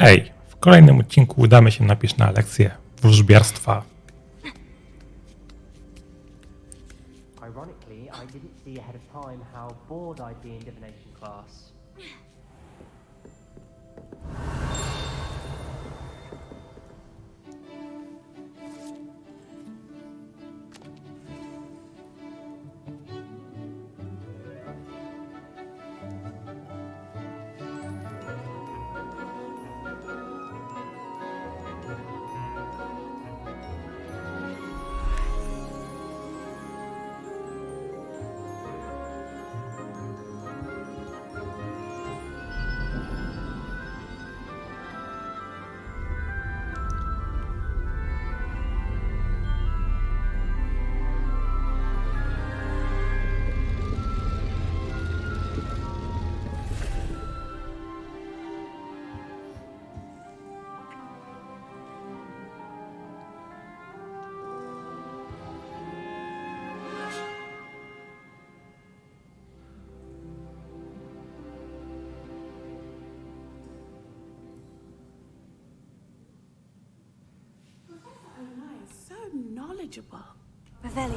Hej, w kolejnym odcinku udamy się na pyszną lekcję wróżbiarstwa. Ironically, I didn't see ahead of time how bored I'd be in divination class. So knowledgeable. Revelio.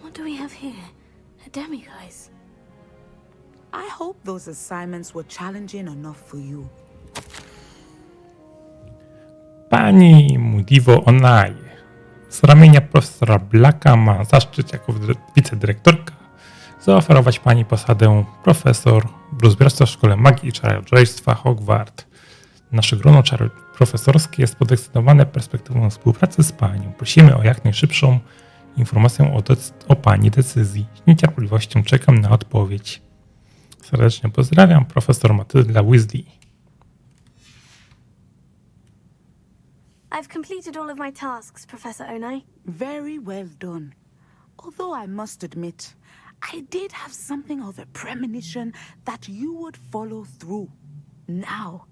What do we have here? A demiguise. I hope those assignments were challenging enough for you. Pani Mudivo Onai z ramienia profesora Blacka ma zaszczyt jako wicedyrektorka zaoferować pani posadę profesor wróżbiarstwa w Szkole Magii i Czarodziejstwa Hogwartu. Nasze grono profesorskie jest podekscytowane perspektywą współpracy z panią. Prosimy o jak najszybszą informację o pani decyzji. Z niecierpliwością czekam na odpowiedź. Serdecznie pozdrawiam, profesor Matylda Weasley. I've completed all of my tasks, Professor Onai. Very well done. Although I must admit, I did have something of a premonition that you would follow through. Now,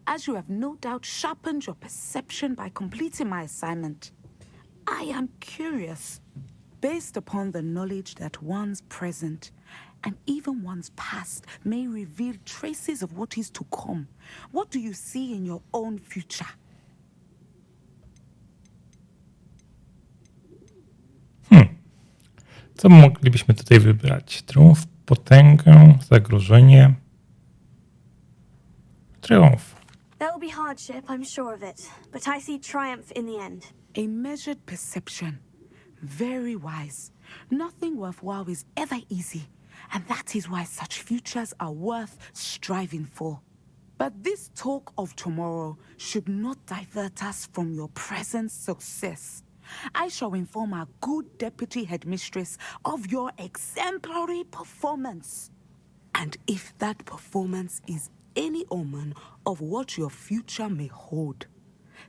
as you have no doubt sharpened your perception by completing my assignment, I am curious, based upon the knowledge that one's present and even one's past may reveal traces of what is to come. What do you see in your own future? Co moglibyśmy tutaj wybrać? Triumf, potęgę, zagrożenie. Triumf. There will be hardship, I'm sure of it, but I see triumph in the end. A measured perception. Very wise. Nothing worthwhile is ever easy, and that is why such futures are worth striving for. But this talk of tomorrow should not divert us from your present success. I shall inform our good deputy headmistress of your exemplary performance. And if that performance is any omen of what your future may hold,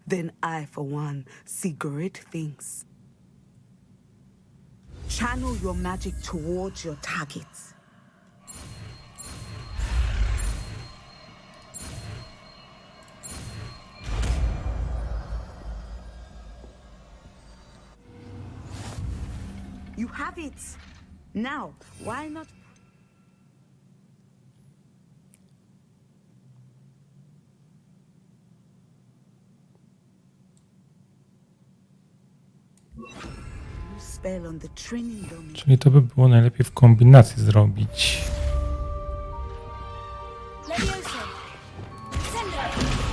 then I, for one, see great things. Channel your magic towards your targets. You have it. Now, why not? Spell on the training dummy. Czyli to by było najlepiej w kombinacji zrobić.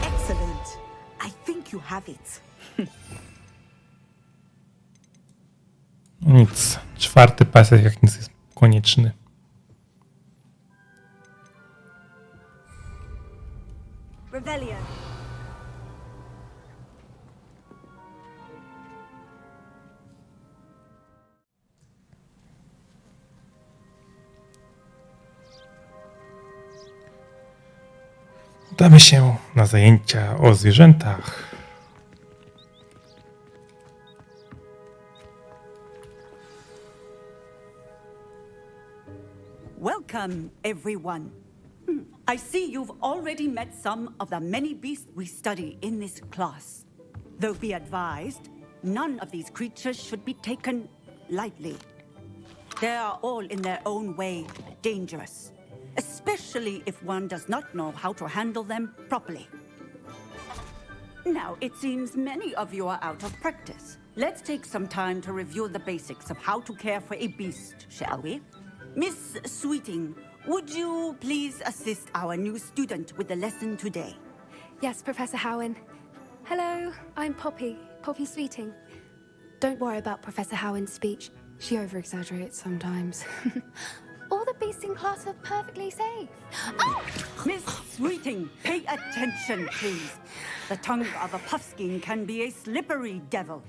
Excellent. I think you have it. Nic. Czwarty pasek jak nic jest konieczny. Revelio. Udamy się na zajęcia o zwierzętach. Welcome, everyone. I see you've already met some of the many beasts we study in this class. Though be advised, none of these creatures should be taken lightly. They are all in their own way dangerous, especially if one does not know how to handle them properly. Now, it seems many of you are out of practice. Let's take some time to review the basics of how to care for a beast, shall we? Miss Sweeting, would you please assist our new student with the lesson today? Yes, Professor Howen. Hello, I'm Poppy Sweeting. Don't worry about Professor Howen's speech. She over-exaggerates sometimes. All the beasts in class are perfectly safe. Oh! Miss Sweeting, pay attention, please. The tongue of a puffskein can be a slippery devil.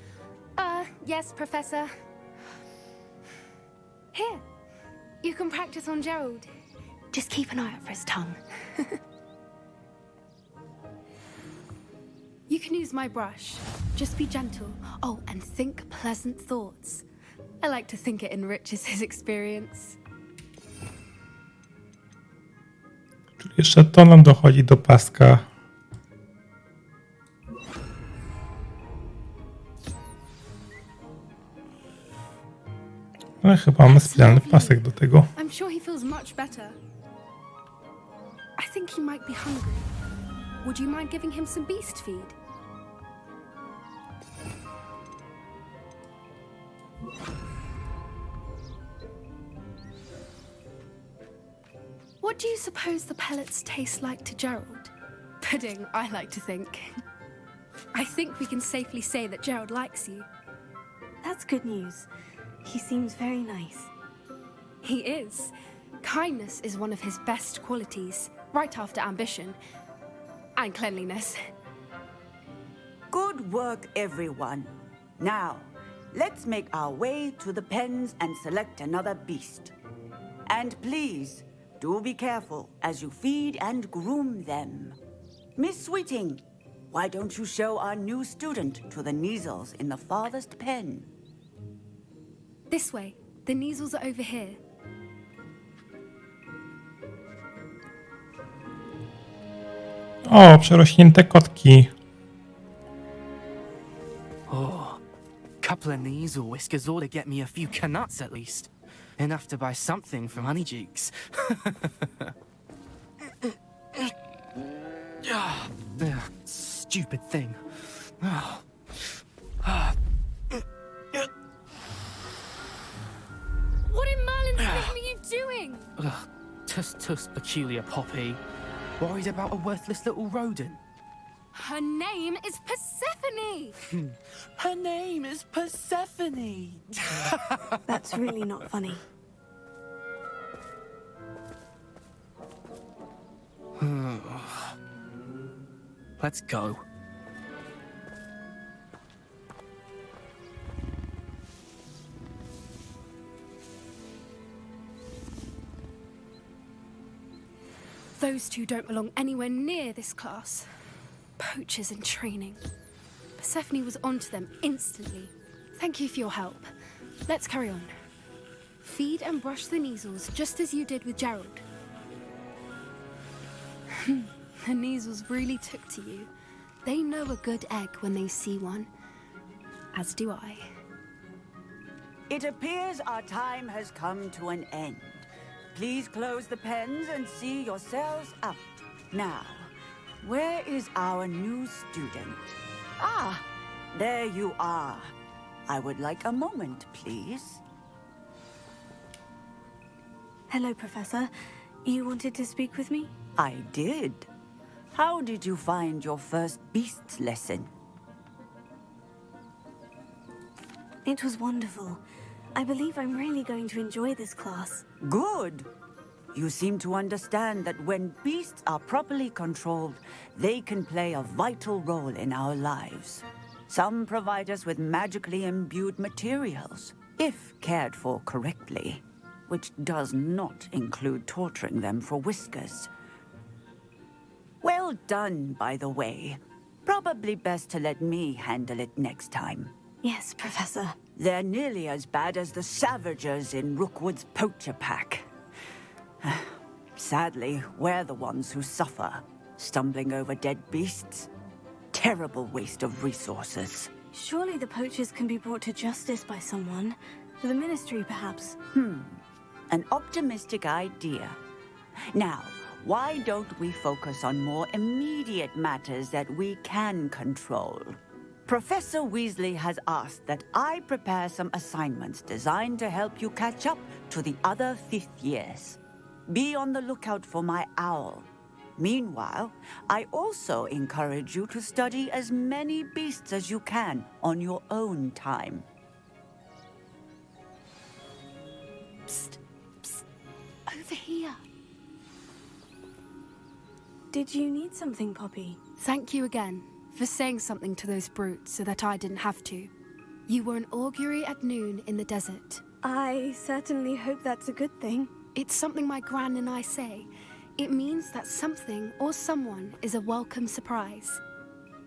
Yes, Professor. Here, you can practice on Gerald. Just keep an eye out for his tongue. You can use my brush. Just be gentle. Oh, and think pleasant thoughts. I like to think it enriches his experience. Czyli jeszcze to nam dochodzi do paska. Ale chyba mamy specjalny pasek do tego. I'm sure he feels much better. I think he might be hungry. Would you mind giving him some beast feed? What do you suppose the pellets taste like to Gerald? Pudding, I like to think. I think we can safely say that Gerald likes you. That's good news. He seems very nice. He is. Kindness is one of his best qualities, right after ambition and cleanliness. Good work, everyone. Now, let's make our way to the pens and select another beast. And please, do be careful as you feed and groom them. Miss Sweeting, why don't you show our new student to the Neasels in the farthest pen? This way. The Neasels are over here. O, przerośnięte kotki. Oh, couple of Neasel whiskers ought to get me a few canuts at least. Enough to buy something from Honeydukes. Stupid thing. What in Merlin's name are you doing? Tuss, peculiar Poppy. Worried about a worthless little rodent? Her name is Persephone! Her name is Persephone! That's really not funny. Let's go. Those two don't belong anywhere near this class. Poachers in training. Persephone was onto them instantly. Thank you for your help. Let's carry on. Feed and brush the Neasels just as you did with Gerald. The Neasels really took to you. They know a good egg when they see one. As do I. It appears our time has come to an end. Please close the pens and see yourselves out. Now, where is our new student? Ah, there you are. I would like a moment, please. Hello, Professor. You wanted to speak with me? I did. How did you find your first beasts lesson? It was wonderful. I believe I'm really going to enjoy this class. Good. You seem to understand that when beasts are properly controlled, they can play a vital role in our lives. Some provide us with magically imbued materials, if cared for correctly, which does not include torturing them for whiskers. Well done, by the way. Probably best to let me handle it next time. Yes, Professor. They're nearly as bad as the Savagers in Rookwood's poacher pack. Sadly, we're the ones who suffer, stumbling over dead beasts. Terrible waste of resources. Surely the poachers can be brought to justice by someone. The ministry, perhaps. An optimistic idea. Now, why don't we focus on more immediate matters that we can control? Professor Weasley has asked that I prepare some assignments designed to help you catch up to the other 5th years. Be on the lookout for my owl. Meanwhile, I also encourage you to study as many beasts as you can on your own time. Psst, psst, over here. Did you need something, Poppy? Thank you again for saying something to those brutes so that I didn't have to. You were an augury at noon in the desert. I certainly hope that's a good thing. It's something my gran and I say. It means that something or someone is a welcome surprise.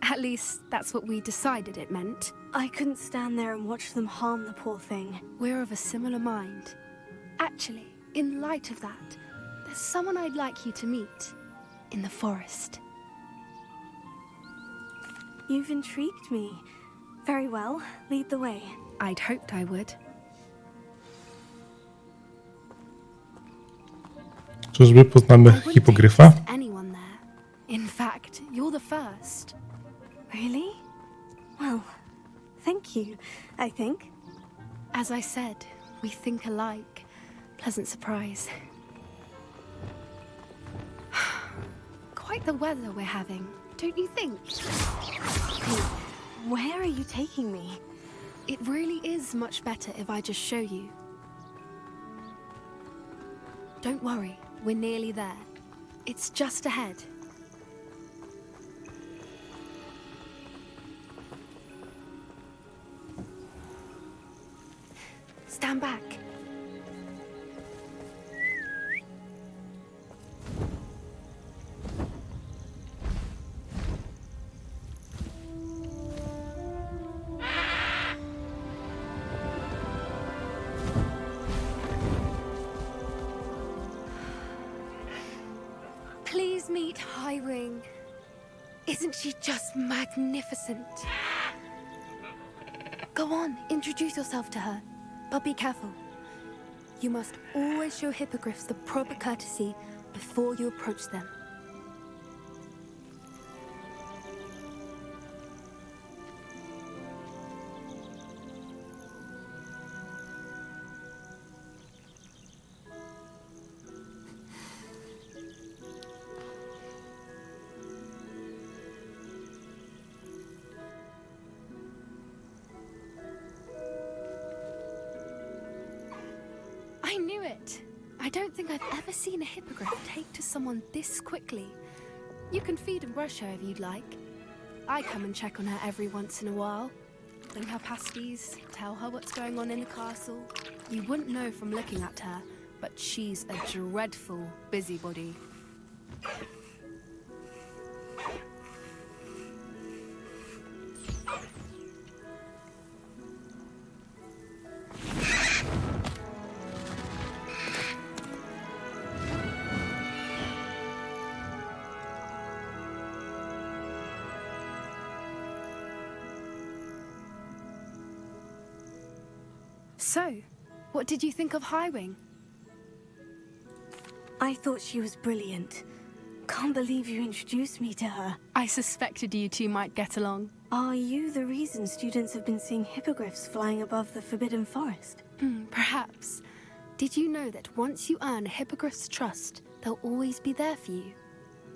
At least, that's what we decided it meant. I couldn't stand there and watch them harm the poor thing. We're of a similar mind. Actually, in light of that, there's someone I'd like you to meet. In the forest. You've intrigued me. Very well, lead the way. I'd hoped I would. Czyżby poznamy I wouldn't hipogryfa? take anyone there. In fact, you're the first. Really? Well, thank you, I think. As I said, we think alike. Pleasant surprise. Quite the weather we're having, don't you think? Where are you taking me? It really is much better if I just show you. Don't worry, we're nearly there. It's just ahead. Stand back. Please meet Highwing. Isn't she just magnificent? Go on, introduce yourself to her. But be careful. You must always show hippogriffs the proper courtesy before you approach them. I knew it! I don't think I've ever seen a hippogriff take to someone this quickly. You can feed and brush her if you'd like. I come and check on her every once in a while. Bring her pasties, tell her what's going on in the castle. You wouldn't know from looking at her, but she's a dreadful busybody. So, what did you think of Highwing? I thought she was brilliant. Can't believe you introduced me to her. I suspected you two might get along. Are you the reason students have been seeing hippogriffs flying above the Forbidden Forest? Perhaps. Did you know that once you earn a hippogriff's trust, they'll always be there for you?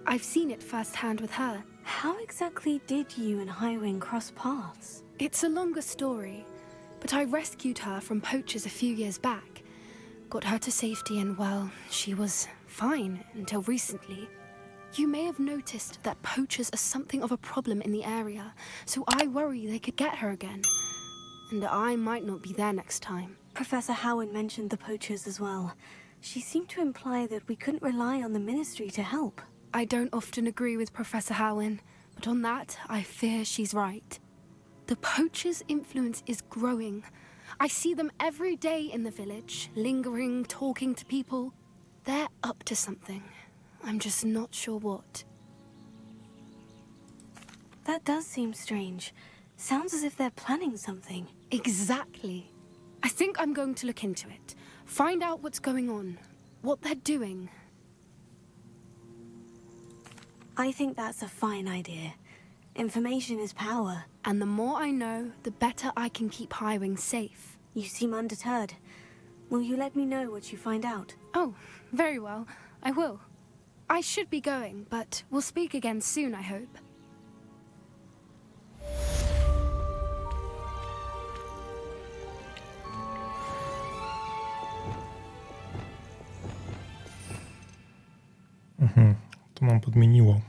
I've seen it firsthand with her. How exactly did you and Highwing cross paths? It's a longer story, but I rescued her from poachers a few years back. Got her to safety and, well, she was fine until recently. You may have noticed that poachers are something of a problem in the area, so I worry they could get her again. And I might not be there next time. Professor Howard mentioned the poachers as well. She seemed to imply that we couldn't rely on the ministry to help. I don't often agree with Professor Howin, but on that, I fear she's right. The poachers' influence is growing. I see them every day in the village, lingering, talking to people. They're up to something. I'm just not sure what. That does seem strange. Sounds as if they're planning something. Exactly. I think I'm going to look into it. Find out what's going on. What they're doing. I think that's a fine idea. Information is power. And the more I know, the better I can keep hiring safe. You seem undeterred. Will you let me know what you find out? Oh, very well. I will. I should be going, but we'll speak again soon, I hope. To nam podmieniło.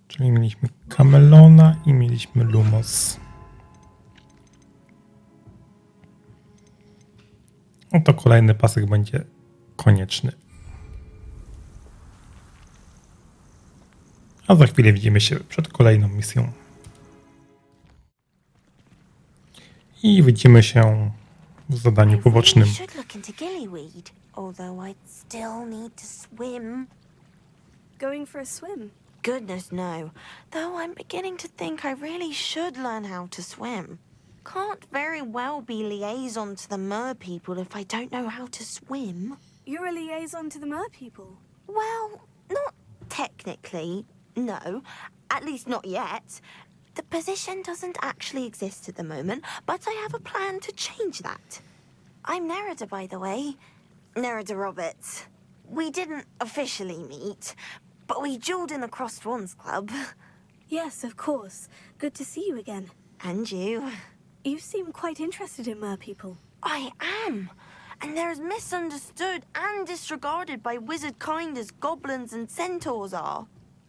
Czyli mieliśmy Kamelona i mieliśmy Lumos. No to kolejny pasek będzie konieczny. A za chwilę widzimy się przed kolejną misją. I widzimy się w zadaniu pobocznym. Although I'd still need to swim. Going for a swim? Goodness no. Though I'm beginning to think I really should learn how to swim. Can't very well be liaison to the mer people if I don't know how to swim. You're a liaison to the mer people? Well, not technically, no. At least not yet. The position doesn't actually exist at the moment, but I have a plan to change that. I'm Nerida, by the way. Nerida Roberts. We didn't officially meet, but we dueled in the Crossed Swans Club. Yes, of course. Good to see you again. And you. You seem quite interested in mer people. I am. And they're as misunderstood and disregarded by wizard kind as goblins and centaurs are.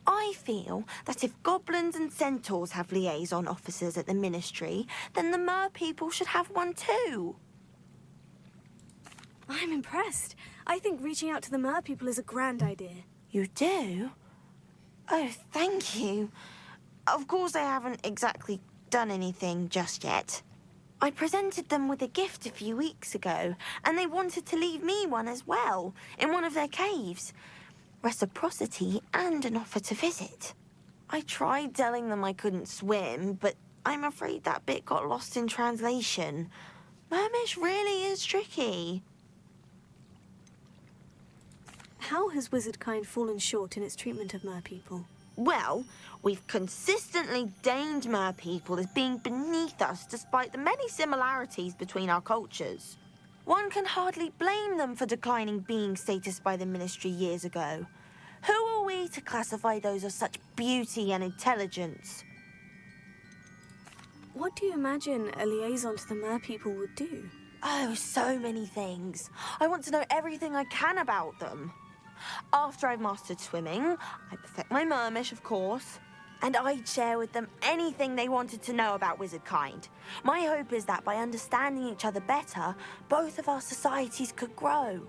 I feel that if goblins and centaurs have liaison officers at the ministry, then the mer people should have one too. I'm impressed. I think reaching out to the mer people is a grand idea. You do? Oh, thank you. Of course I haven't exactly done anything just yet. I presented them with a gift a few weeks ago, and they wanted to leave me one as well, in one of their caves. Reciprocity and an offer to visit. I tried telling them I couldn't swim, but I'm afraid that bit got lost in translation. Mermish really is tricky. How has wizardkind fallen short in its treatment of mer people? Well, we've consistently deigned mer people as being beneath us despite the many similarities between our cultures. One can hardly blame them for declining being status by the ministry years ago. Who are we to classify those of such beauty and intelligence? What do you imagine a liaison to the mer people would do? Oh, so many things. I want to know everything I can about them. After I've mastered swimming, I perfect my mermish, of course, and I'd share with them anything they wanted to know about wizardkind. My hope is that by understanding each other better, both of our societies could grow.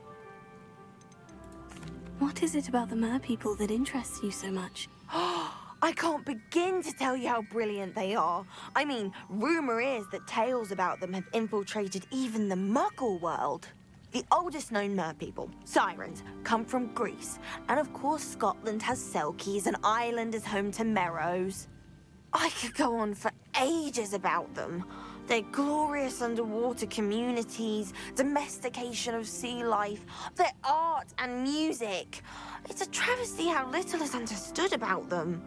What is it about the mer people that interests you so much? I can't begin to tell you how brilliant they are. I mean, rumor is that tales about them have infiltrated even the Muggle world. The oldest known mer people, sirens, come from Greece. And of course Scotland has Selkies and Ireland is home to Merrows. I could go on for ages about them. Their glorious underwater communities, domestication of sea life, their art and music. It's a travesty how little is understood about them.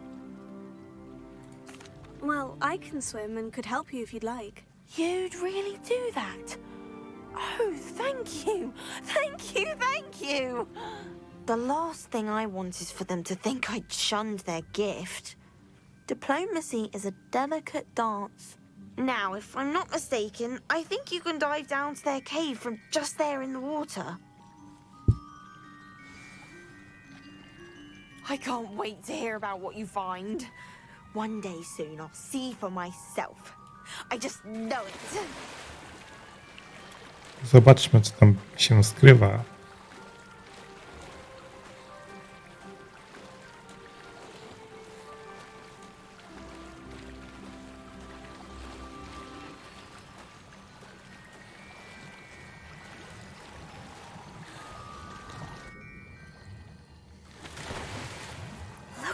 Well, I can swim and could help you if you'd like. You'd really do that? Oh, thank you! Thank you, thank you! The last thing I want is for them to think I'd shunned their gift. Diplomacy is a delicate dance. Now, if I'm not mistaken, I think you can dive down to their cave from just there in the water. I can't wait to hear about what you find. One day soon I'll see for myself. I just know it. Zobaczmy, co tam się skrywa.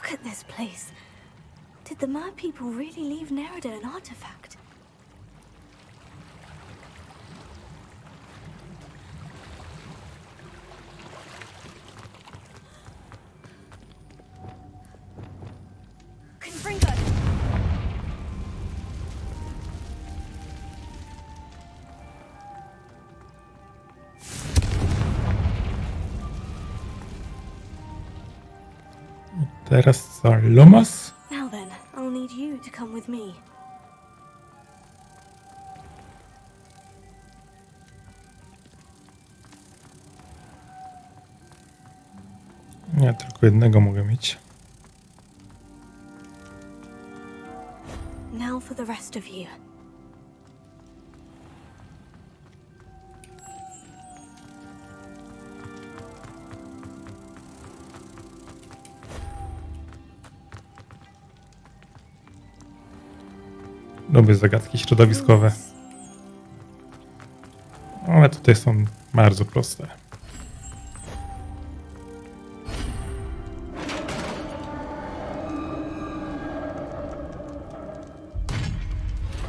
Look at this place. Did the Mer people really leave Nerida an artifact? Confringo! Teraz co, Lumos? Now then, I'll need you to come with me. Ja tylko jednego mogę mieć. Now for the rest of you. Lubię zagadki środowiskowe. Ale tutaj są bardzo proste.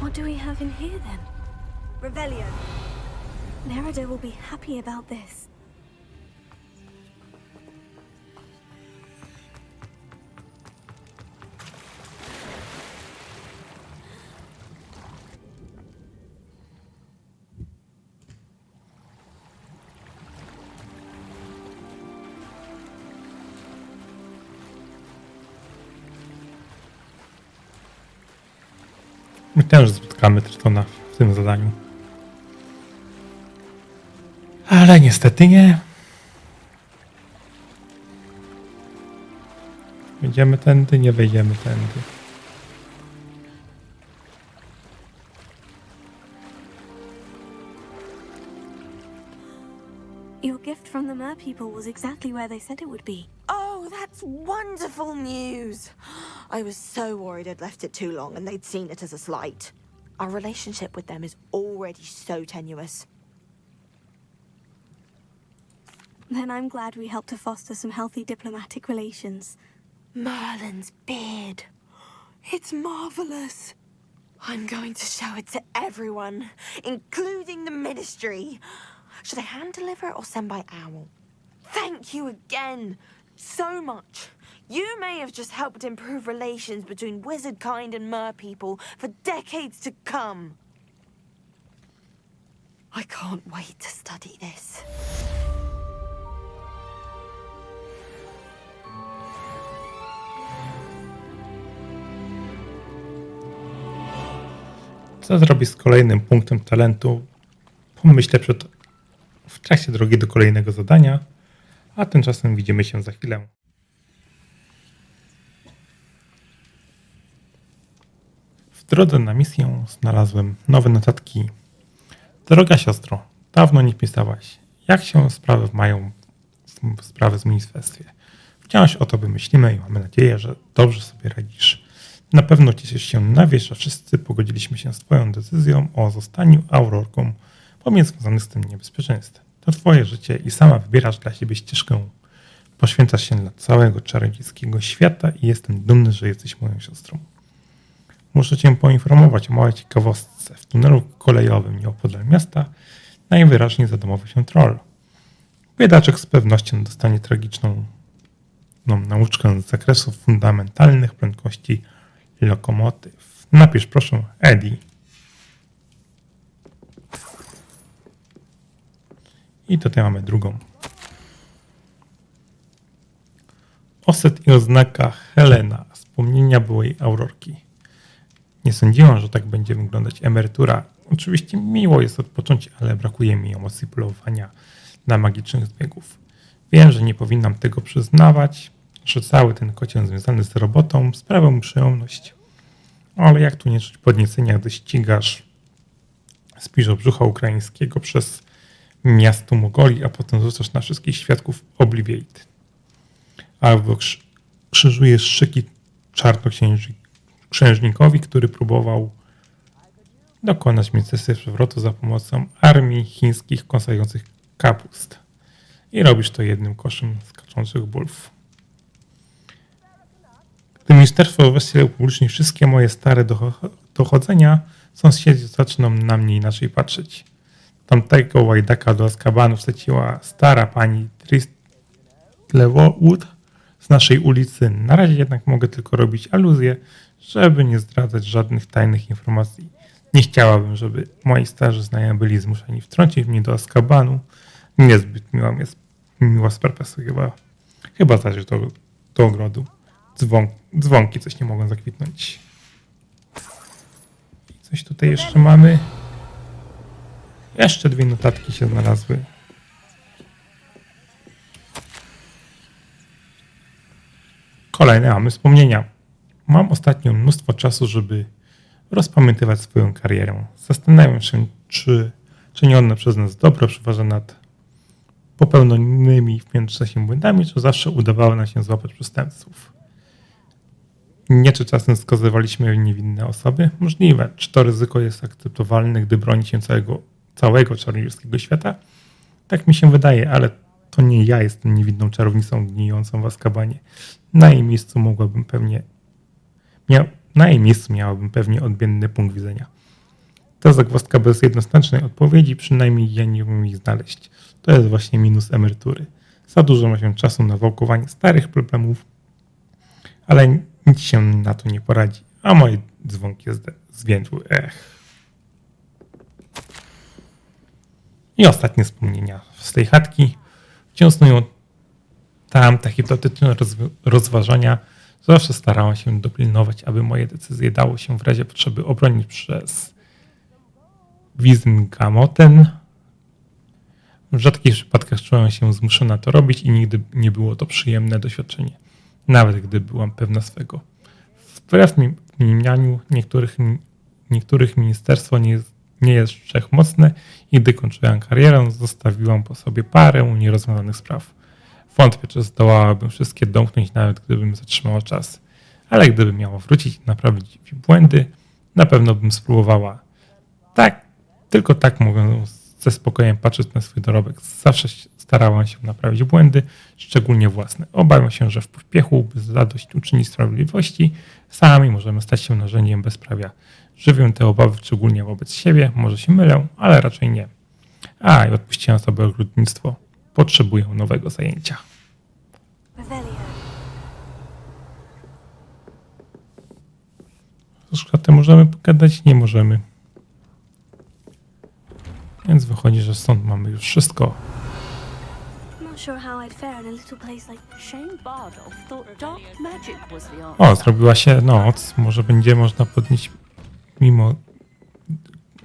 What do we have in here then? Rebellion. Nerida will be happy about this. My też spotkamy Tritona w tym zadaniu. Ale niestety nie. Wejdziemy tędy, nie wejdziemy tędy. Your gift from the Mer people was exactly where they said it would be. Oh, that's wonderful news. I was so worried I'd left it too long and they'd seen it as a slight. Our relationship with them is already so tenuous. Then I'm glad we helped to foster some healthy diplomatic relations. Merlin's beard. It's marvelous. I'm going to show it to everyone, including the Ministry. Should I hand deliver it or send by owl? Thank you again so much. You may have just helped improve relations between wizard kind and mer people for decades to come. I can't wait to study this. Co zrobić z kolejnym punktem talentu? Pomyślę w trakcie drogi do kolejnego zadania, a tymczasem widzimy się za chwilę. W drodze na misję znalazłem nowe notatki. Droga siostro, dawno nie pisałaś. Jak się sprawy mają w ministerstwie? Wciąż o tobie myślimy i mamy nadzieję, że dobrze sobie radzisz. Na pewno cieszysz się na wieść, że wszyscy pogodziliśmy się z twoją decyzją o zostaniu aurorką, pomimo związanych z tym niebezpieczeństw. To twoje życie i sama wybierasz dla siebie ścieżkę. Poświęcasz się dla całego czarodziejskiego świata i jestem dumny, że jesteś moją siostrą. Muszę cię poinformować o małej ciekawostce. W tunelu kolejowym nieopodal miasta najwyraźniej zadomował się troll. Biedaczek z pewnością dostanie tragiczną nauczkę z zakresu fundamentalnych prędkości lokomotyw. Napisz proszę Eddie. I tutaj mamy drugą. Oset i oznaka Helena. Wspomnienia byłej aurorki. Nie sądziłam, że tak będzie wyglądać emerytura. Oczywiście miło jest odpocząć, ale brakuje mi emocji polowania na magicznych zbiegów. Wiem, że nie powinnam tego przyznawać, że cały ten kocioł związany z robotą sprawiał mi przyjemność. Ale jak tu nie czuć podniecenia, gdy ścigasz z brzucha ukraińskiego przez miasto Mogoli, a potem rzucasz na wszystkich świadków Obliviate. Albo krzyżujesz szyki czarnoksiężnikowi, który próbował dokonać ministerstwie przewrotu za pomocą armii chińskich kąsających kapust. I robisz to jednym koszem skaczących bulw. Gdy ministerstwo wreszcie upubliczni wszystkie moje stare dochodzenia, sąsiedzi zaczną na mnie inaczej patrzeć. Tamtego łajdaka do Azkabanu wsadziła stara pani Tristlewood z naszej ulicy. Na razie jednak mogę tylko robić aluzje, żeby nie zdradzać żadnych tajnych informacji. Nie chciałabym, żeby moi starzy znajomi byli zmuszeni wtrącić mnie do Azkabanu. Niezbyt miła sprawa chyba zależy do ogrodu. Dzwonki coś nie mogą zakwitnąć. Coś tutaj jeszcze mamy. Jeszcze 2 notatki się znalazły. Kolejne mamy wspomnienia. Mam ostatnio mnóstwo czasu, żeby rozpamiętywać swoją karierę. Zastanawiam się, czy czynione przez nas dobro przeważa nad popełnionymi w międzyczasie błędami, czy zawsze udawało nam się złapać przestępców. Nie czy czasem skazywaliśmy niewinne osoby? Możliwe. Czy to ryzyko jest akceptowalne, gdy broni się całego czarownickiego świata? Tak mi się wydaje, ale to nie ja jestem niewinną czarownicą gnijącą w Azkabanie. Na jej miejscu miałabym pewnie odmienny punkt widzenia. To zagwozdka bez jednoznacznej odpowiedzi, przynajmniej ja nie umiem ich znaleźć. To jest właśnie minus emerytury. Za dużo ma się czasu na wałkowanie starych problemów, ale nic się na to nie poradzi, a moje dzwonki zwiędły. I ostatnie wspomnienia z tej chatki. Wciąż snują tam takie hipnotetyczne rozważania. Zawsze starałem się dopilnować, aby moje decyzje dało się w razie potrzeby obronić przez Wizengamoten. W rzadkich przypadkach czułem się zmuszona to robić i nigdy nie było to przyjemne doświadczenie, nawet gdy byłam pewna swego. Wbrew mniemaniu niektórych ministerstwo nie jest wszechmocne i gdy kończyłam karierę, zostawiłam po sobie parę nierozwiązanych spraw. Wątpię, czy zdołałabym wszystkie domknąć, nawet gdybym zatrzymała czas. Ale gdybym miała wrócić i naprawić błędy, na pewno bym spróbowała. Tylko tak mogę ze spokojem patrzeć na swój dorobek. Zawsze starałam się naprawić błędy, szczególnie własne. Obawiam się, że w pośpiechu, by zadośćuczynić sprawiedliwości, sami możemy stać się narzędziem bezprawia. Żywię te obawy szczególnie wobec siebie, może się mylę, ale raczej nie. I odpuściłem sobie ogrodnictwo. Potrzebuję nowego zajęcia. Z szklatem możemy pogadać? Nie możemy. Więc wychodzi, że stąd mamy już wszystko. O, zrobiła się noc. Może będzie można podnieść mimo...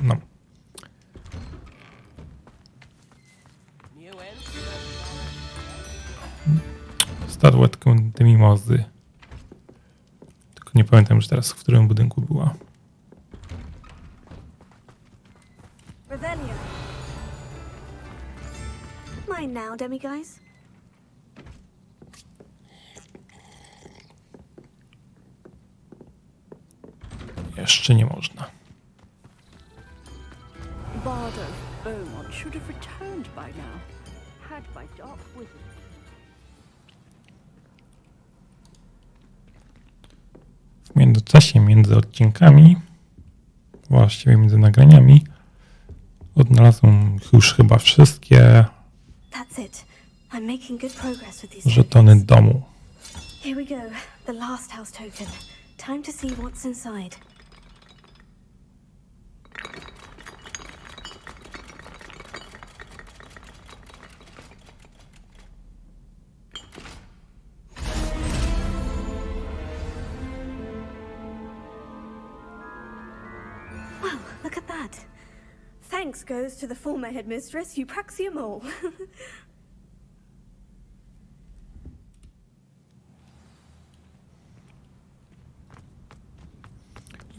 No. Statuetkę mimozy. Tylko nie pamiętam już teraz, w którym budynku była. Mine now, demiguys. Jeszcze nie można. Bard of Beaumont should have returned by now, had my dark wizard. W międzyczasie, między odcinkami, właściwie między nagraniami, odnalazłem już chyba wszystkie żetony domu. Here we go, the last house token. Time to see what's inside. Wow, look at that. Thanks goes to the former headmistress, Eupraxia Mole.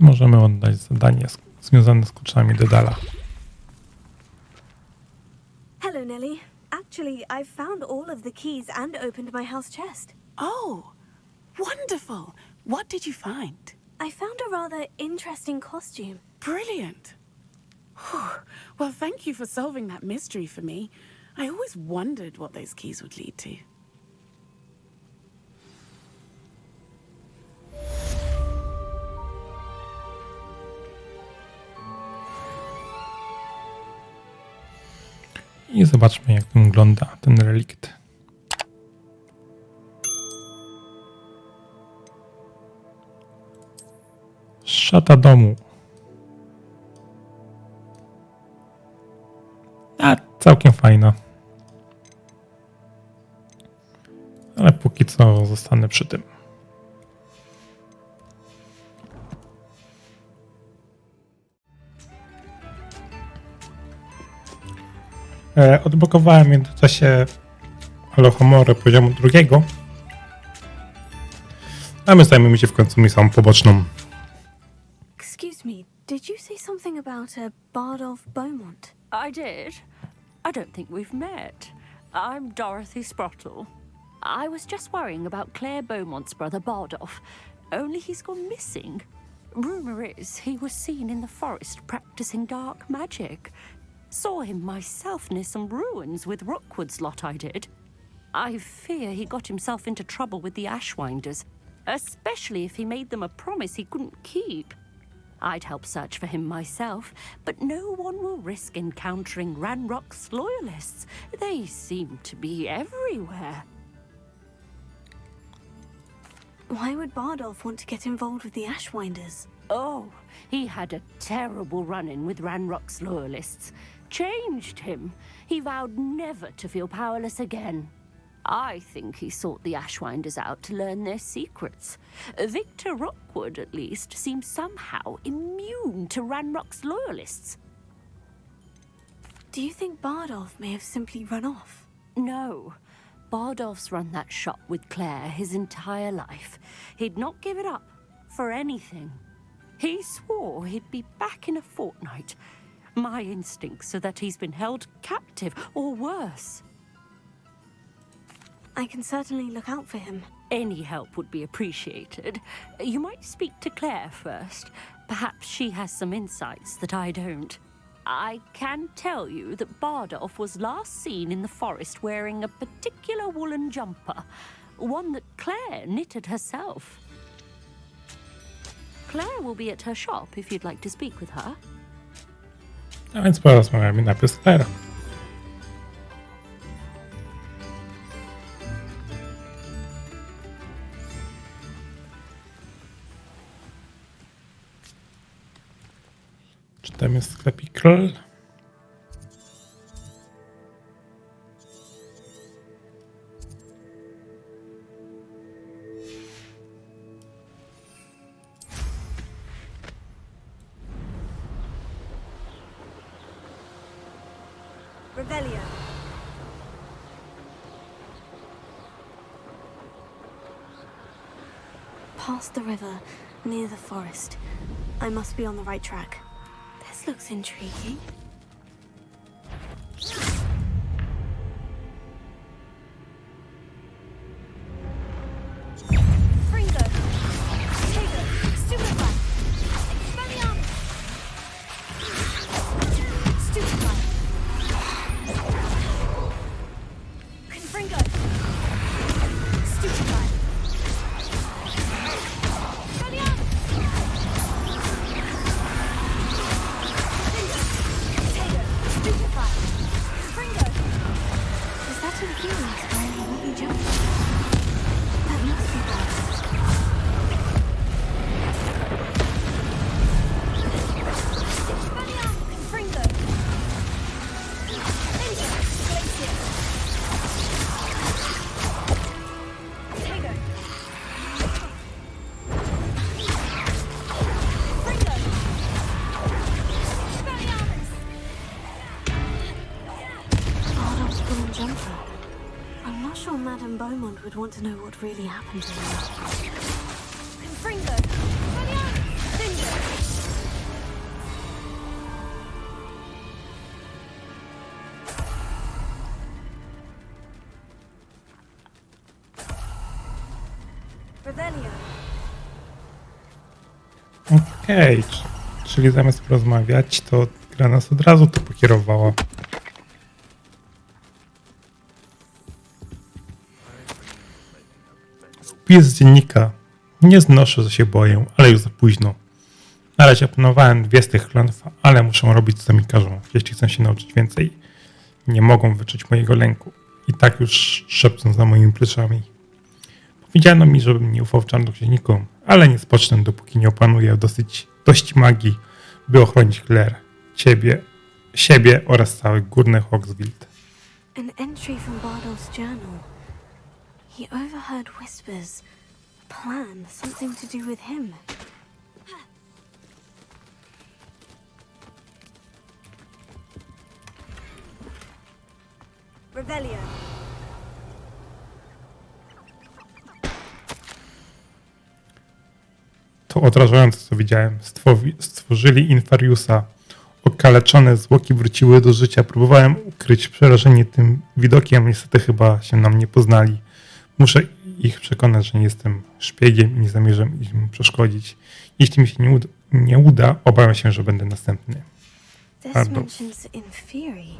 I możemy oddać zadanie związane z kluczami Dedala. Hello, Nelly. Actually, I've found all of the keys and opened my house chest. Oh, wonderful. What did you find? I found a rather interesting costume. Brilliant. Whew. Well, thank you for solving that mystery for me. I always wondered what those keys would lead to. I zobaczmy, jak wygląda ten relikt. Szata domu. A, całkiem fajna. Ale póki co zostanę przy tym. Odblokowałem w międzyczasie Alohomorę poziomu 2. A my zajmiemy się w końcu misją poboczną. Excuse me, did you say something about a Bardolph Beaumont? I did. I don't think we've met. I'm Dorothy Sprottle. I was just worrying about Claire Beaumont's brother Bardolph, only he's gone missing. Rumour is he was seen in the forest practicing dark magic. Saw him myself near some ruins with Rookwood's lot, I did. I fear he got himself into trouble with the Ashwinders, especially if he made them a promise he couldn't keep. I'd help search for him myself, but no one will risk encountering Ranrock's loyalists. They seem to be everywhere. Why would Bardolph want to get involved with the Ashwinders? Oh, he had a terrible run-in with Ranrock's loyalists. Changed him. He vowed never to feel powerless again. I think he sought the Ashwinders out to learn their secrets. Victor Rookwood, at least, seems somehow immune to Ranrock's loyalists. Do you think Bardolph may have simply run off? No. Bardolph's run that shop with Claire his entire life. He'd not give it up for anything. He swore he'd be back in a fortnight. My instincts are that he's been held captive, or worse. I can certainly look out for him. Any help would be appreciated. You might speak to Claire first. Perhaps she has some insights that I don't. I can tell you that Bardolph was last seen in the forest wearing a particular woolen jumper, one that Claire knitted herself. Claire will be at her shop if you'd like to speak with her. A więc porozmawiamy najpierw z Claire. Czy tam jest sklepik Król? Revelio. Past the river, near the forest. I must be on the right track. This looks intriguing. Fringo! Tego! Stupefy! Expelliarmus! Stupefy! Confringo! Stupefy! Expelliarmus! Is that influence by a wooden jumper? That must be bad. Confringo! Glacier! Tego! Confringo! Expelliarmus! Bardolph's woolen jumper. I'm not sure Madame Beaumont would want to know what really happened to her. Confringo! Finger! Revelio. Okej, czyli zamiast porozmawiać, to gra nas od razu tu pokierowała. Wpis z dziennika. Nie znoszę, że się boję, ale już za późno. Na razie opanowałem 2 z tych klątw, ale muszę robić co mi każą, jeśli chcę się nauczyć więcej. nie mogą wyczuć mojego lęku. I tak już szepcą za moimi pleczami. Powiedziano mi, żebym nie ufał czarnoksiężnikom, ale nie spocznę, dopóki nie opanuję dość magii, by ochronić Claire, siebie oraz całe górne Hogsfield. An entry from Bardolph's journal. He overheard whispers. A plan, something to do with him. Revelio. To odrażające, co widziałem. Stworzyli Inferiusa. Okaleczone zwłoki wróciły do życia. Próbowałem ukryć przerażenie tym widokiem. Niestety chyba się nam nie poznali. Muszę ich przekonać, że nie jestem szpiegiem i nie zamierzam im przeszkodzić. Jeśli mi się nie uda, obawiam się, że będę następny. This Pardon. mentions Inferi,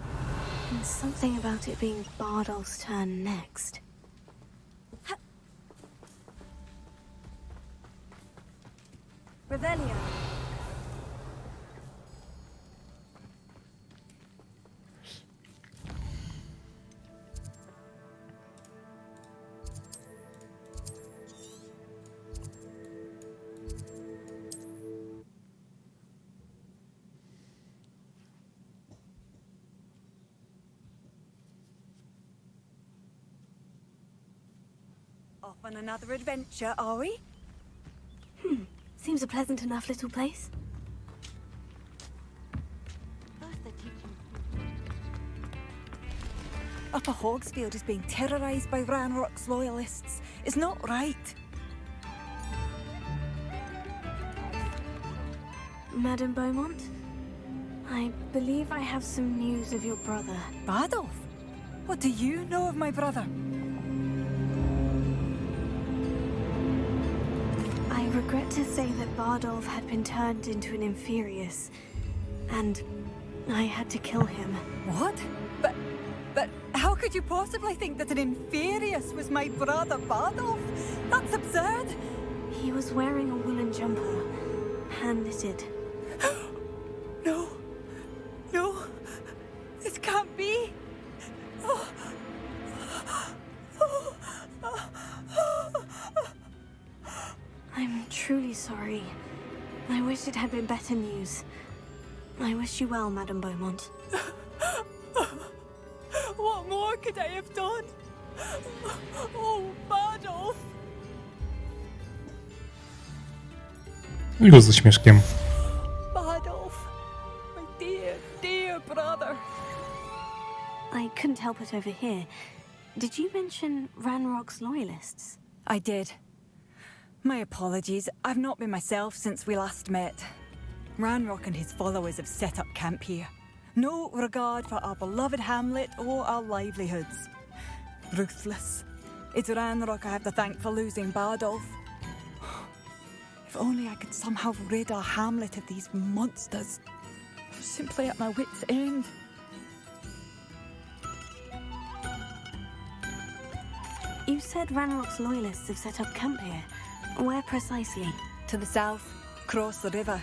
and something about it being Bardolph's turn next. Revelio. Off on another adventure, are we? Seems a pleasant enough little place. Upper Hogsfield is being terrorised by Ranrock's loyalists. It's not right. Madame Beaumont, I believe I have some news of your brother. Bardolph? What do you know of my brother? I regret to say that Bardolph had been turned into an Inferius, and I had to kill him. What? But how could you possibly think that an Inferius was my brother Bardolph? That's absurd. He was wearing a woolen jumper, hand-knitted. No. No. This can't be. Oh. I'm truly sorry. I wish it had been better news. I wish you well, Madame Beaumont. What more could I have done? Oh, Bardolph. Luz z uśmieszkiem. Bardolph. My dear, dear brother. I couldn't help it over here. Did you mention Ranrock's loyalists? I did. My apologies. I've not been myself since we last met. Ranrock and his followers have set up camp here. No regard for our beloved hamlet or our livelihoods. Ruthless. It's Ranrock I have to thank for losing Bardolph. If only I could somehow rid our hamlet of these monsters. I'm simply at my wit's end. You said Ranrock's loyalists have set up camp here. Where precisely? To the south, across the river.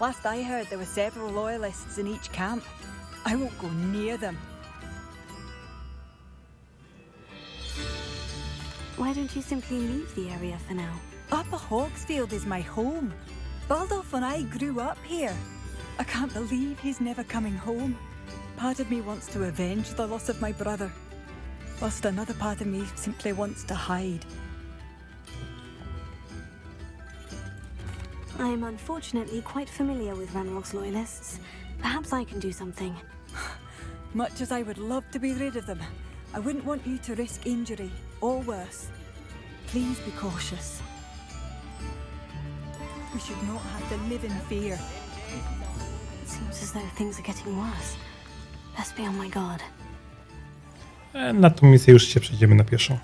Last I heard, there were several loyalists in each camp. I won't go near them. Why don't you simply leave the area for now? Upper Hogsfield is my home. Bardolph and I grew up here. I can't believe he's never coming home. Part of me wants to avenge the loss of my brother, whilst another part of me simply wants to hide. I am unfortunately quite familiar with Ranrock's loyalists. Perhaps I can do something. Much as I would love to be rid of them, I wouldn't want you to risk injury, or worse. Please be cautious. We should not have to live in fear. It seems as though things are getting worse. Best be on my guard. Na tą misję już się przejdziemy na pieszo.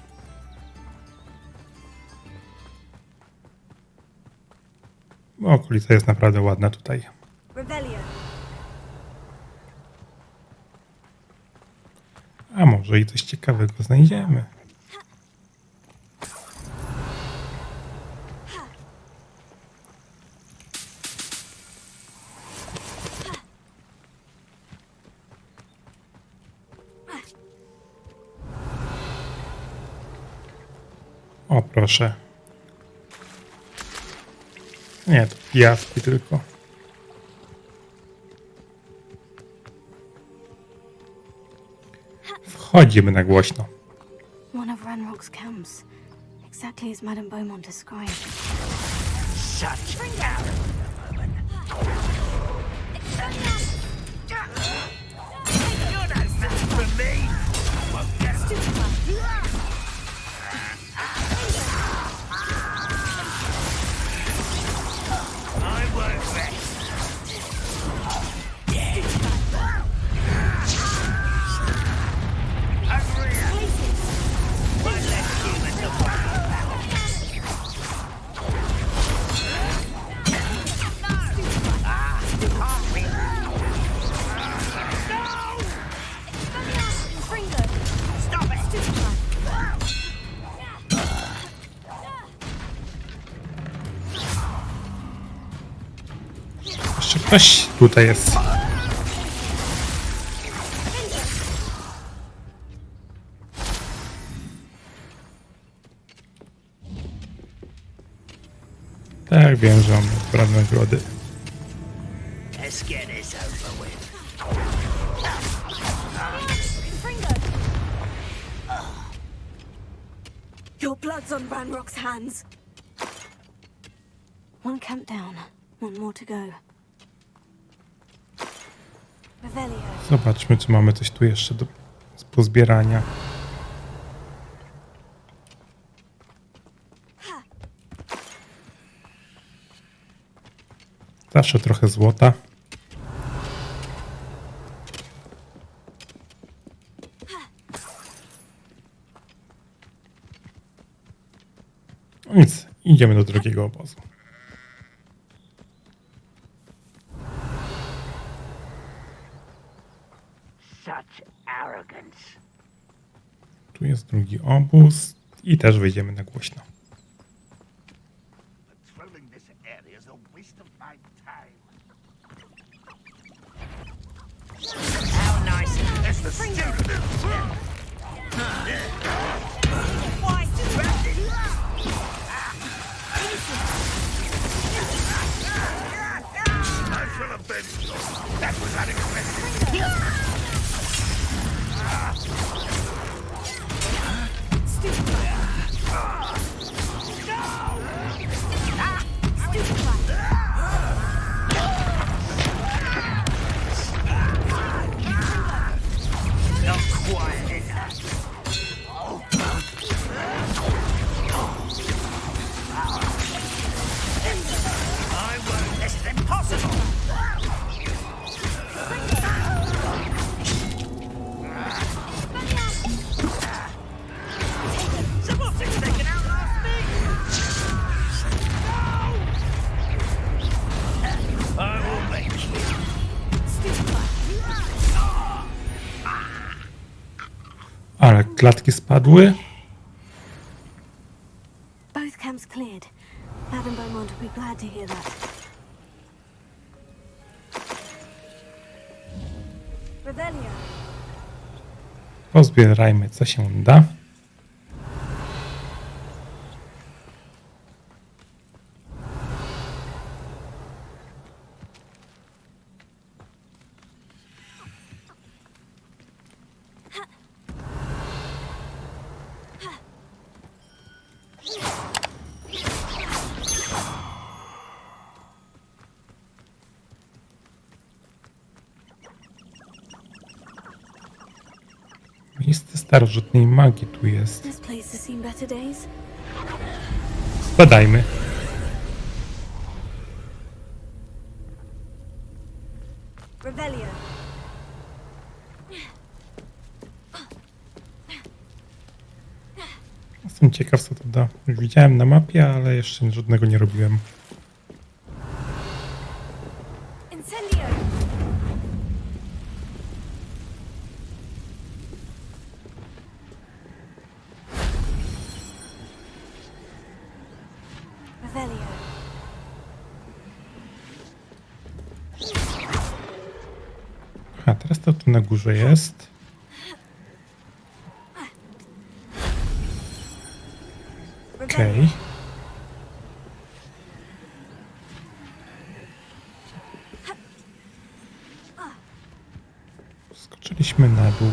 Okolica jest naprawdę ładna tutaj. Revelio. A może i coś ciekawego znajdziemy. O, proszę. Nie, to pijaski tylko. Wchodzimy na głośno. One of Ranrock's camps, exactly as Madame Beaumont described. Such a for me. I won't rest. Jeszcze ktoś tutaj jest. Tak, wiem, że mam prawne nagrody. Let's get this over with. Your blood's on Ranrock's hands. One camp down, one more to go. Revelio. Zobaczmy, czy mamy coś tu jeszcze do pozbierania. Zawsze trochę złota. No nic, idziemy do drugiego obozu. Such arrogance. Tu jest drugi obóz i też wyjdziemy na głośno. Patrolling this area is a waste of my time. How nice is the student? Why I should have been. That was unexpected. Not quiet enough. I won't. This is impossible. Someone thinks they can outlast me. No! I will make you. Ale klatki spadły. Both camps cleared. Madame Beaumont will be glad to hear that. Revelio. Pozbierajmy, co się da. Miejsce starożytnej magii tu jest. This place has seen better days. Zbadajmy. Revelio. Jestem ciekaw, co to da. Już widziałem na mapie, ale jeszcze żadnego nie robiłem. Incendio. Revelio. A teraz to tu na górze jest. Okej. Skoczyliśmy na dół.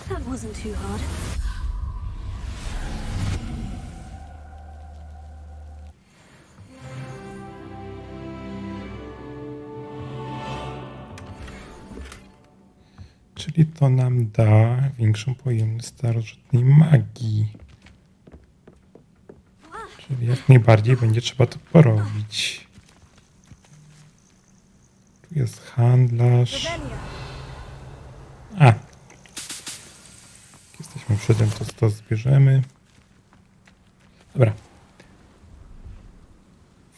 That wasn't too hard. Czyli to nam da większą pojemność starożytnej magii. Czyli jak najbardziej będzie trzeba to porobić. Tu jest handlarz. A! Jak jesteśmy przy tym, to zbierzemy. Dobra.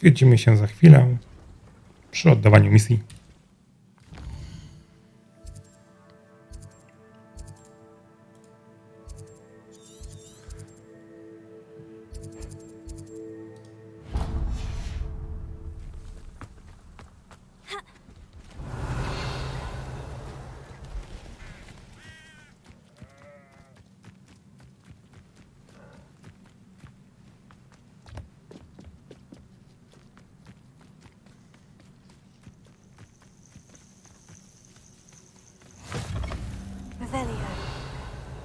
Widzimy się za chwilę przy oddawaniu misji.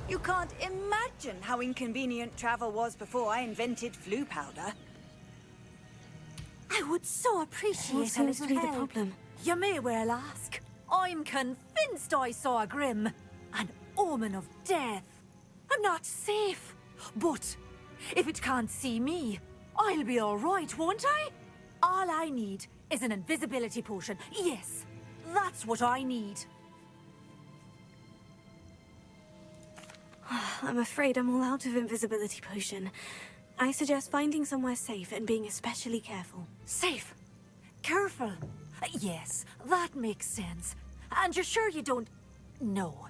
You can't imagine how inconvenient travel was before I invented flu powder. I would so appreciate What seems to be the problem? You may well ask. I'm convinced I saw a grim, an omen of death. I'm not safe, but if it can't see me, I'll be all right, won't I? All I need is an invisibility potion. Yes, that's what I need. I'm afraid I'm all out of invisibility potion. I suggest finding somewhere safe and being especially careful. Safe? Careful? Yes, that makes sense. And you're sure you don't... No.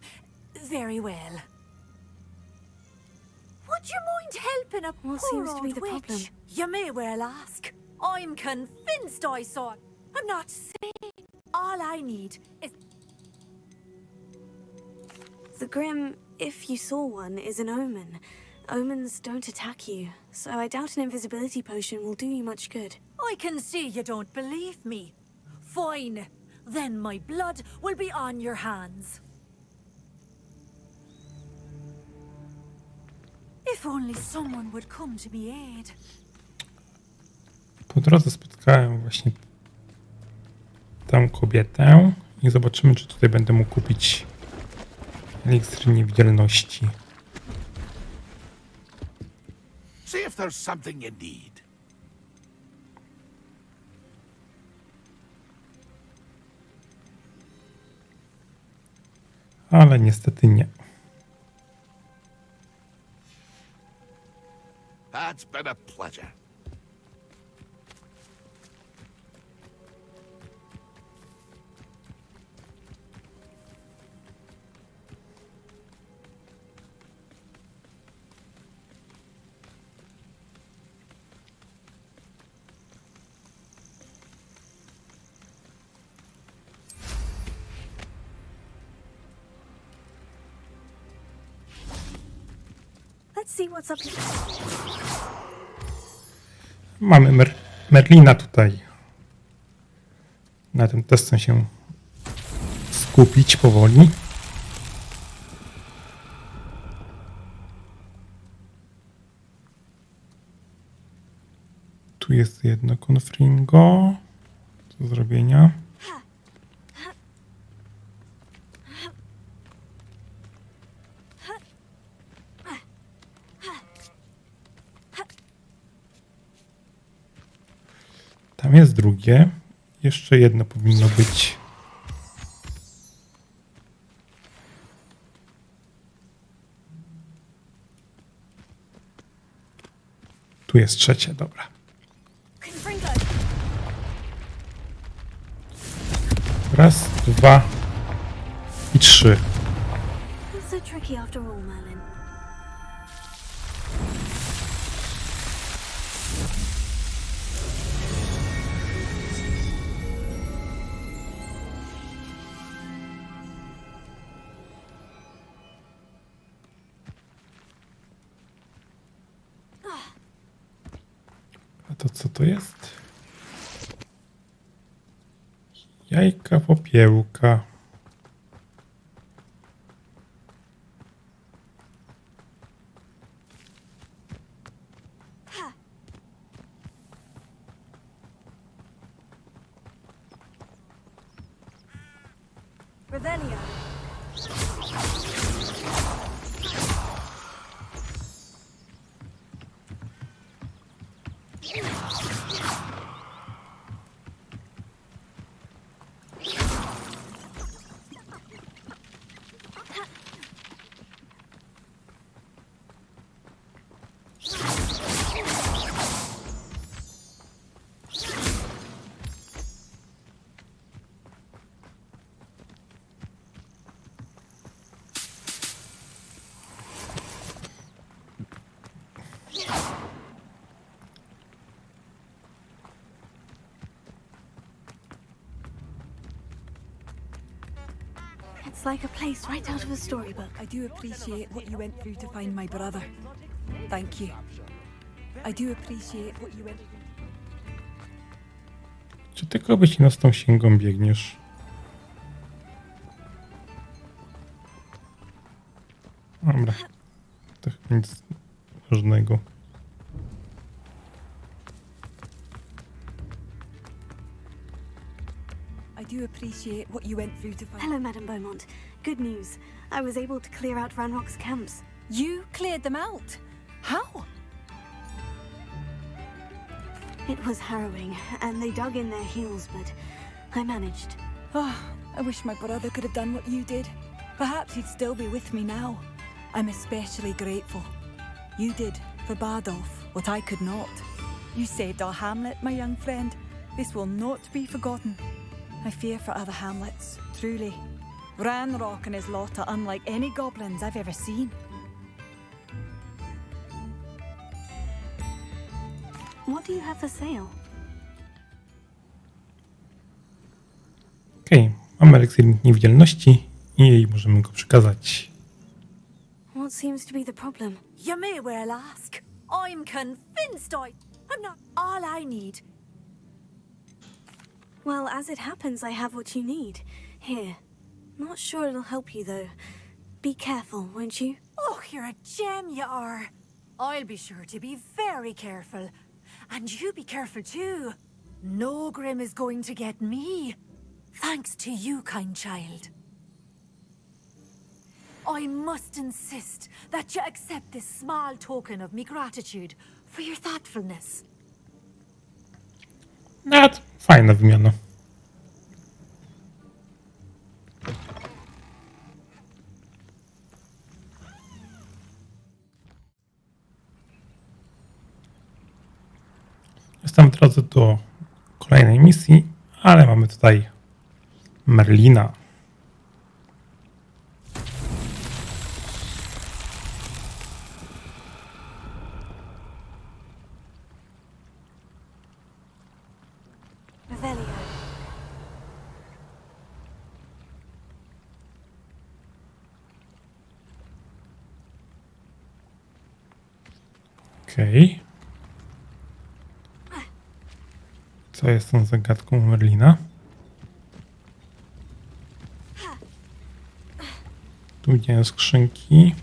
Very well. Would you mind helping a What poor seems to be old the witch? problem? You may well ask. I'm convinced I saw it. I'm not saying... All I need is... The Grim, if you saw one, is an omen. Omens don't attack you, so I doubt an invisibility potion will do you much good. I can see you don't believe me. Fine. Then my blood will be on your hands. If only someone would come to my aid. Po drodze spotkałem właśnie tę kobietę i zobaczymy, czy tutaj będę mógł kupić eliksir niewidzialności. See if there's something you need. Ale niestety nie. That's been a pleasure. Let's see what's up here. Mamy Merlina tutaj. Na tym też chcę się skupić powoli. Tu jest jedno konfringo do zrobienia. Tam jest drugie. Jeszcze jedno powinno być. Tu jest trzecie, dobra. Raz, dwa i trzy. Not so tricky after all, Merlin. to co to jest? Jajka popiełka. Revelio. It's like a place right out of a storybook. I do appreciate what you went through to find my brother. Thank you. I do appreciate what you went through. Czy tylko byś no z tą sięgą biegniesz? Dobra. To chyba nic ważnego. I do appreciate what you went through to find. Hello, Madame Beaumont. Good news. I was able to clear out Ranrock's camps. You cleared them out? How? It was harrowing, and they dug in their heels, but I managed. Oh, I wish my brother could have done what you did. Perhaps he'd still be with me now. I'm especially grateful. You did, for Bardolph, what I could not. You saved our hamlet, my young friend. This will not be forgotten. I fear for other hamlets, truly. Ranrock and his lot are unlike any goblins I've ever seen. What do you have for sale? Okej, mamy eliksir niewidzialności i jej możemy go przekazać. What seems to be the problem? You may well ask. I'm convinced I'm not all I need. Well, as it happens, I have what you need. Here. Not sure it'll help you, though. Be careful, won't you? Oh, you're a gem, you are. I'll be sure to be very careful. And you be careful too. No Grim is going to get me. Thanks to you, kind child. I must insist that you accept this small token of me gratitude for your thoughtfulness. Nawet fajna wymiana. Jestem w drodze do kolejnej misji, ale mamy tutaj Merlina. Revelio. Okej. Co jest tą zagadką Merlina? Tu widziałem skrzynki.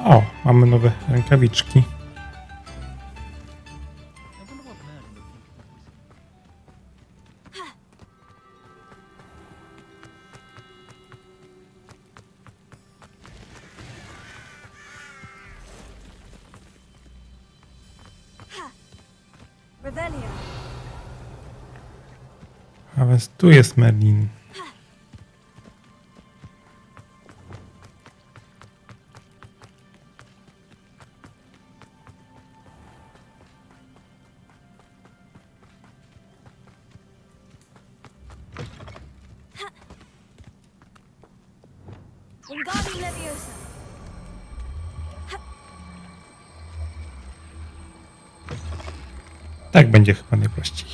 O, mamy nowe rękawiczki. Revelio. A więc tu jest Merlin. Wingardium Leviosa. Tak będzie chyba najprościej.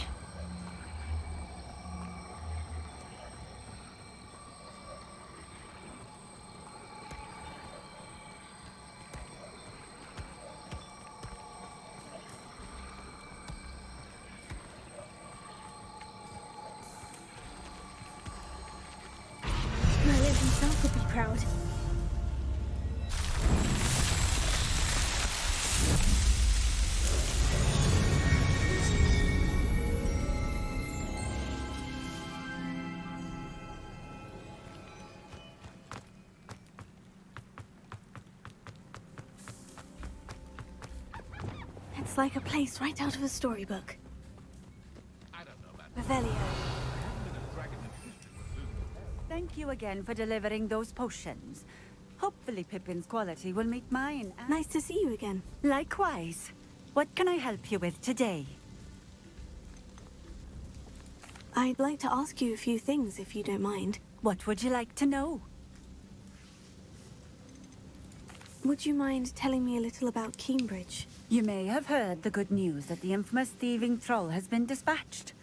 Merlin himself would be proud. It's like a place right out of a storybook. Revelio. Thank you again for delivering those potions. Hopefully Pippin's quality will meet mine. Nice to see you again. Likewise. What can I help you with today? I'd like to ask you a few things, if you don't mind. What would you like to know? Would you mind telling me a little about Cambridge? You may have heard the good news that the infamous thieving troll has been dispatched.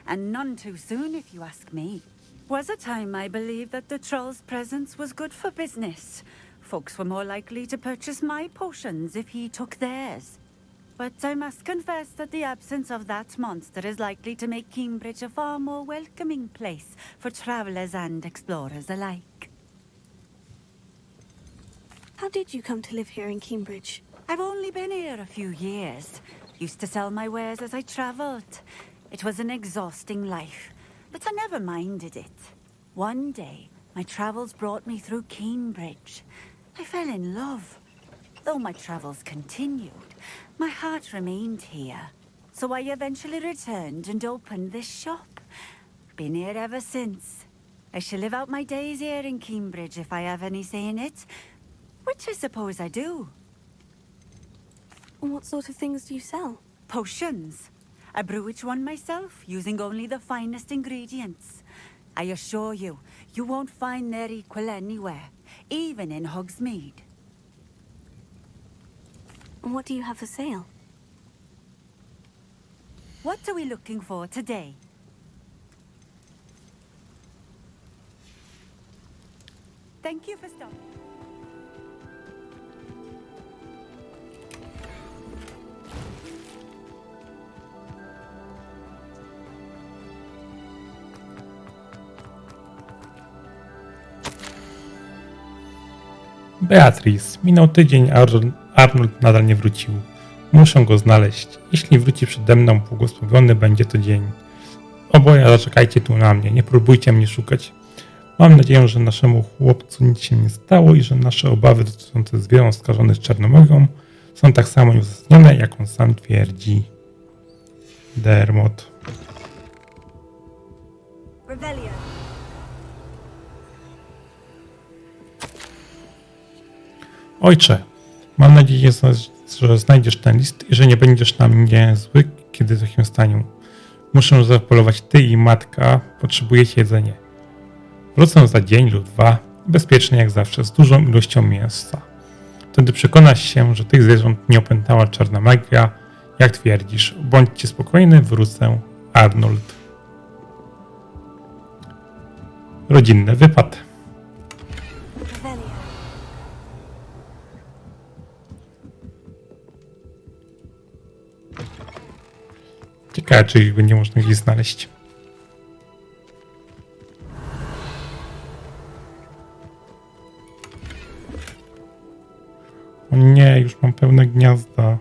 And none too soon, if you ask me. Was a time I believed that the troll's presence was good for business. Folks were more likely to purchase my potions if he took theirs. But I must confess that the absence of that monster is likely to make Cambridge a far more welcoming place for travellers and explorers alike. How did you come to live here in Cambridge? I've only been here a few years. Used to sell my wares as I travelled. It was an exhausting life, but I never minded it. One day, my travels brought me through Cambridge. I fell in love. Though my travels continued, my heart remained here. So I eventually returned and opened this shop. Been here ever since. I shall live out my days here in Cambridge if I have any say in it, which I suppose I do. And what sort of things do you sell? Potions. I brew each one myself, using only the finest ingredients. I assure you, you won't find their equal anywhere, even in Hogsmeade. And what do you have for sale? What are we looking for today? Thank you for stopping. Beatrice. Minął tydzień, a Arnold nadal nie wrócił. Muszę go znaleźć. Jeśli wróci przede mną, błogosławiony będzie to dzień. Oboje zaczekajcie tu na mnie, nie próbujcie mnie szukać. Mam nadzieję, że naszemu chłopcu nic się nie stało i że nasze obawy dotyczące zwierząt skażonych czarnomagią są tak samo nieuzasadnione, jak on sam twierdzi. Dermot. Revelio. Ojcze, mam nadzieję, że znajdziesz ten list i że nie będziesz na mnie zły, kiedy to się stanie. Muszę zapolować ty i matka, potrzebujecie jedzenia. Wrócę za dzień lub dwa, bezpiecznie jak zawsze, z dużą ilością mięsa. Wtedy przekonasz się, że tych zwierząt nie opętała czarna magia, jak twierdzisz. Bądźcie spokojny, wrócę. Arnold. Rodzinny wypad. Ciekawe, czy ich będzie można gdzieś znaleźć. O nie, już mam pełne gniazda.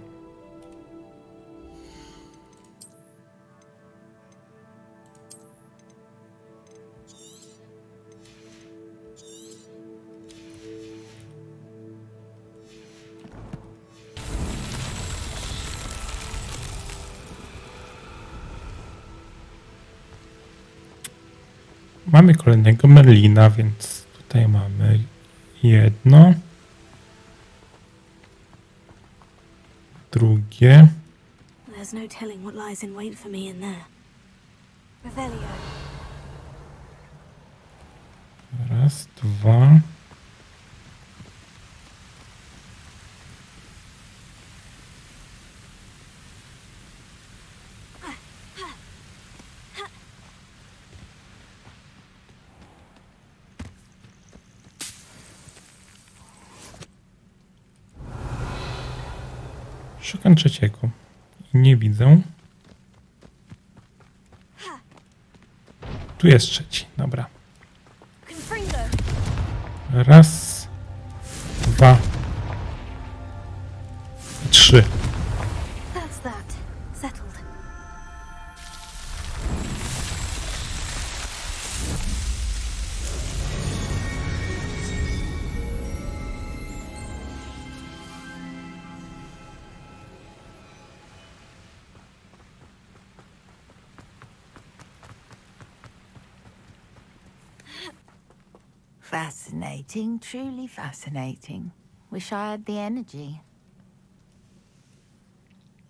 Mamy kolejnego Merlina, więc tutaj mamy jedno. Drugie. There's no telling what lies in wait for me in there. Revelio. Raz, dwa. Szukam trzeciego i nie widzę. Tu jest trzeci, dobra. Raz, dwa, trzy. That's that. Settled. Fascinating, truly fascinating. Wish I had the energy.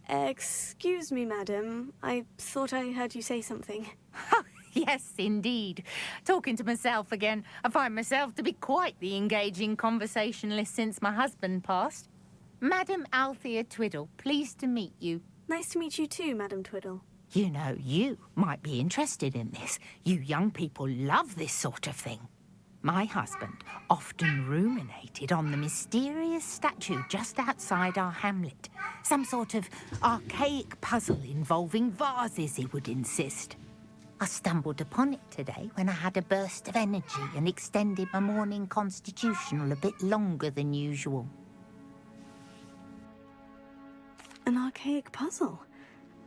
Excuse me, madam. I thought I heard you say something. Yes, indeed. Talking to myself again. I find myself to be quite the engaging conversationalist since my husband passed. Madam Althea Twiddle, pleased to meet you. Nice to meet you too, Madam Twiddle. You know, you might be interested in this. You young people love this sort of thing. My husband often ruminated on the mysterious statue just outside our hamlet. Some sort of archaic puzzle involving vases, he would insist. I stumbled upon it today when I had a burst of energy and extended my morning constitutional a bit longer than usual. An archaic puzzle.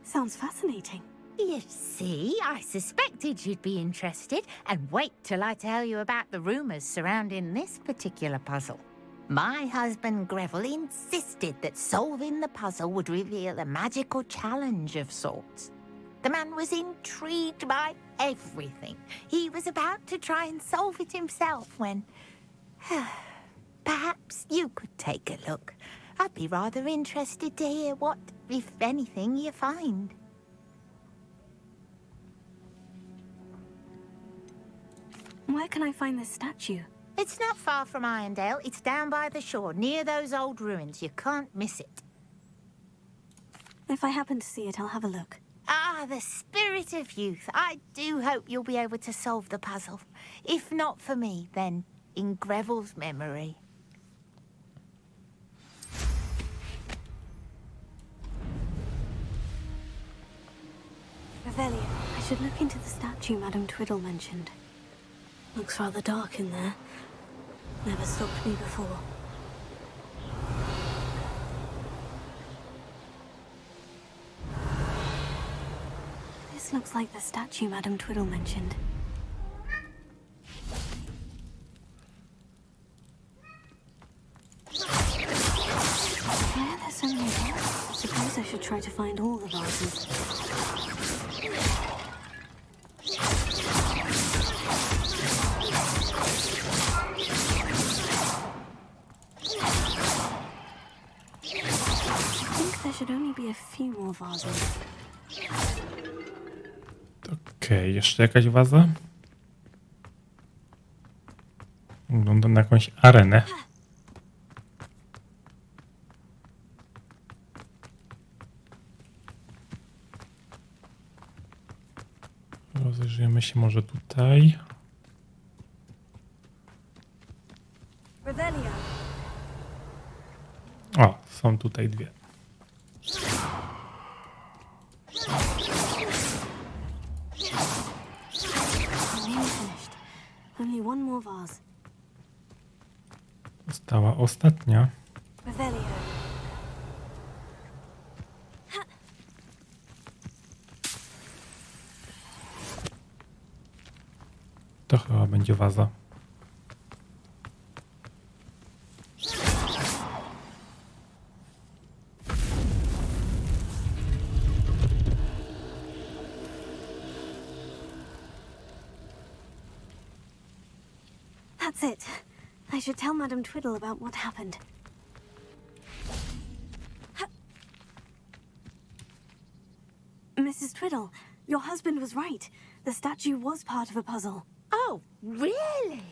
Sounds fascinating. You see, I suspected you'd be interested, and wait till I tell you about the rumours surrounding this particular puzzle. My husband Greville insisted that solving the puzzle would reveal a magical challenge of sorts. The man was intrigued by everything. He was about to try and solve it himself when... Perhaps you could take a look. I'd be rather interested to hear what, if anything, you find. Where can I find this statue? It's not far from Irondale. It's down by the shore, near those old ruins. You can't miss it. If I happen to see it, I'll have a look. Ah, the spirit of youth. I do hope you'll be able to solve the puzzle. If not for me, then in Greville's memory. Revelio, I should look into the statue Madame Twiddle mentioned. Looks rather dark in there. Never stopped me before. This looks like the statue Madame Twiddle mentioned. Why are there so many vases? I suppose I should try to find all the vases. There should only be a few more vases. Okej, jeszcze jakaś waza? Wygląda na jakąś arenę. Rozejrzyjmy się może tutaj. Revelio. O, są tutaj dwie. Only one more vase. Została ostatnia. Revelio. To chyba będzie waza. That's it. I should tell Madame Twiddle about what happened. Mrs. Twiddle, your husband was right. The statue was part of a puzzle. Oh, really?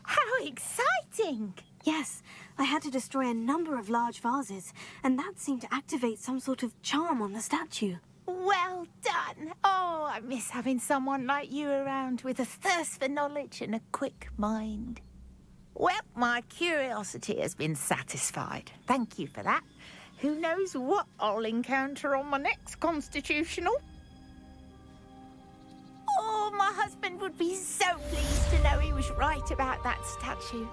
How exciting! Yes, I had to destroy a number of large vases, and that seemed to activate some sort of charm on the statue. Well done! Oh, I miss having someone like you around with a thirst for knowledge and a quick mind. Well, my curiosity has been satisfied. Thank you for that. Who knows what I'll encounter on my next constitutional? Oh, my husband would be so pleased to know he was right about that statue.